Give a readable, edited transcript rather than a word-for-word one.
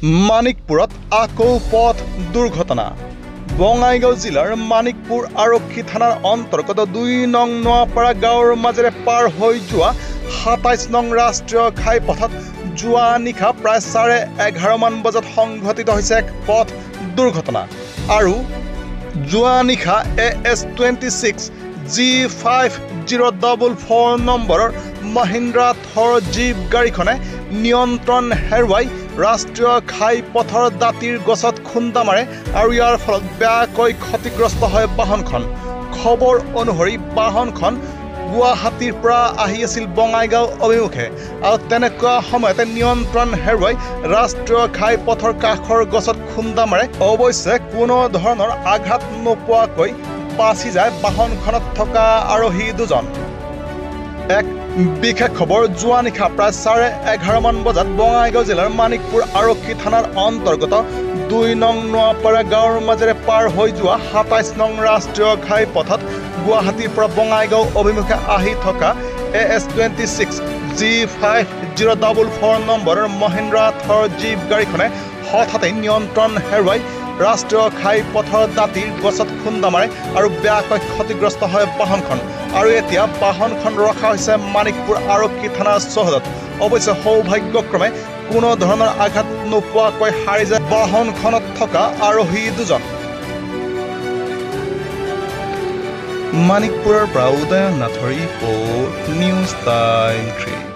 মানিকপুৰত আকৌ পথ দুৰ্ঘটনা। বঙাইগাঁও জিলাৰ মানিকপুৰ আৰক্ষী থানাৰ অন্তৰ্গত ২ নং নোৱাপাৰা গাঁৱৰ মাজেৰে পাৰ হৈ যোৱা ২৭ নং ৰাষ্ট্ৰীয় ঘাইপথত যোৱা নিশা প্ৰায় 11:30 মান বজাত সংঘটিত হৈছে এক পথ দুৰ্ঘটনা। আৰু যোৱা নিশা AS26 G5044 নম্বৰৰ মহিন্দ্ৰা থৰ জীপ গাড়ীখনে নিয়ন্ত্ৰণ হেৰুৱাই ৰাষ্ট্ৰীয় ঘাইপথৰ দাঁতিৰ গছত খুন্দা মাৰে আৰু ইয়াৰ ফলত বেয়াকৈ ক্ষতিগ্ৰস্ত হয় বাহনখন। খবৰ অনুসৰি বাহনখন গুৱাহাটীৰ পৰা আহি আছিল বঙাইগাঁও অভিমুখে আৰু তেনেকুৱা সময়তে নিয়ন্ত্ৰণ হেৰুৱাই ৰাষ্ট্ৰীয় ঘাইপথৰ কাষৰ গছত খুন্দা মাৰে। অৱশ্যে কোনো ধৰণৰ আঘাত নোপোৱাকৈ বাচি যায় বাহনখনত থকা আৰোহী দুজন। এক বিশেষ খবৰ, যোৱা নিশা প্ৰায় 11:30 মান বজাত বঙাইগাঁও জিলাৰ মানিকপুৰ আৰক্ষী থানাৰ অন্তৰ্গত ২ নং নোৱাপাৰা গাঁৱৰ মাজেৰে পাৰ হৈ যোৱা ২৭ নং ৰাষ্ট্ৰীয় ঘাইপথত গুৱাহাটীৰ পৰা বঙাইগাঁও অভিমুখে আহি থকা AS26 G5044 নম্বৰৰ মহিন্দ্ৰা থৰ জীপ গাড়ীখনে হঠাতে নিয়ন্ত্ৰণ হেৰুৱাই ৰাষ্ট্ৰীয় ঘাইপথৰ দাঁতিৰ গছত খুন্দা মাৰে আৰু বেয়াকৈ ক্ষতিগ্ৰস্ত হয় বাহনখন। আৰু এতিয়া বাহনখন ৰখা হৈছে মানিকপুৰ আৰক্ষী থানাৰ চৌহদত। অৱশ্যে সৌভাগ্যক্ৰমে কোনো ধৰণৰ আঘাত নোপোৱাকৈ সাৰি যায় বাহনখনত থকা আৰোহী দুজন। মানিকপুৰৰ পৰা উদয়ন নাথৰ ৰিপৰ্ট, নিউজ টাইম 3।